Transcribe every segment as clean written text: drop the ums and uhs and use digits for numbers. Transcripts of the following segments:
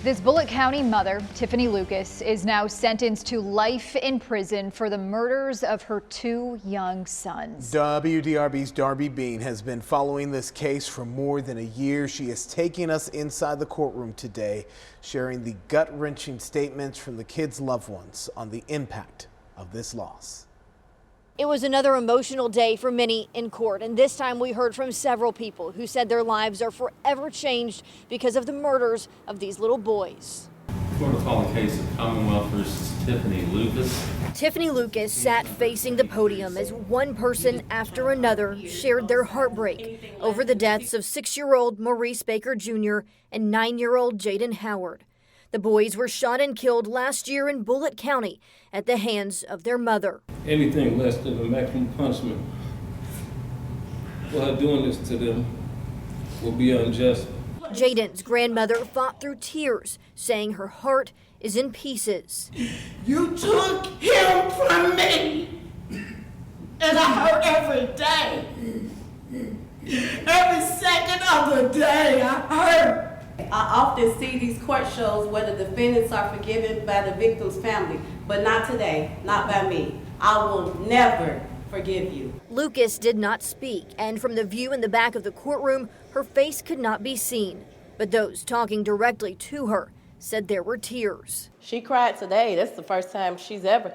This Bullitt County mother, Tiffanie Lucas, is now sentenced to life in prison for the murders of her two young sons. WDRB's Darby Bean has been following this case for more than a year. She is taking us inside the courtroom today, sharing the gut-wrenching statements from the kids' loved ones on the impact of this loss. It was another emotional day for many in court, and this time we heard from several people who said their lives are forever changed because of the murders of these little boys. Court will call the case of Commonwealth versus Tiffanie Lucas. Tiffanie Lucas sat facing the podium as one person after another shared their heartbreak over the deaths of 6-year-old Maurice Baker Jr. and 9-year-old Jaden Howard. The boys were shot and killed last year in Bullitt County at the hands of their mother. Anything less than a maximum punishment for her doing this to them will be unjust. Jaden's grandmother fought through tears, saying her heart is in pieces. You took him from me, and I hurt every day. Every second of the day I hurt. I often see these court shows where the defendants are forgiven by the victim's family, but not today, not by me. I will never forgive you. Lucas did not speak, and from the view in the back of the courtroom, her face could not be seen. But those talking directly to her said there were tears. She cried today. That's the first time she's ever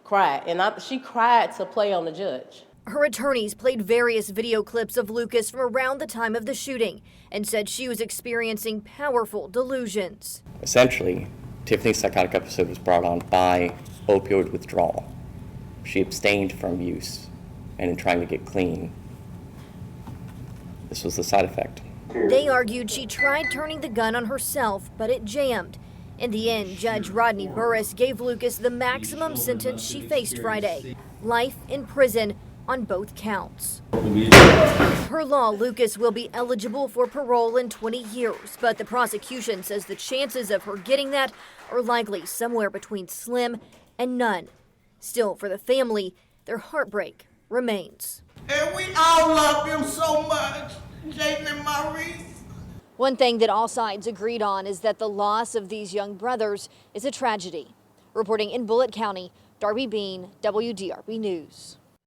cried, and she cried to play on the judge. Her attorneys played various video clips of Lucas from around the time of the shooting and said she was experiencing powerful delusions. Essentially, Tiffany's psychotic episode was brought on by opioid withdrawal. She abstained from use, and in trying to get clean, this was the side effect. They argued she tried turning the gun on herself, but it jammed. In the end, Judge Rodney Burris gave Lucas the maximum sentence she faced Friday, life in prison on both counts. Per law, Lucas will be eligible for parole in 20 years, but the prosecution says the chances of her getting that are likely somewhere between slim and none. Still, for the family, their heartbreak remains. And we all love him so much, Jaden and Maurice. One thing that all sides agreed on is that the loss of these young brothers is a tragedy. Reporting in Bullitt County, Darby Bean, WDRB News.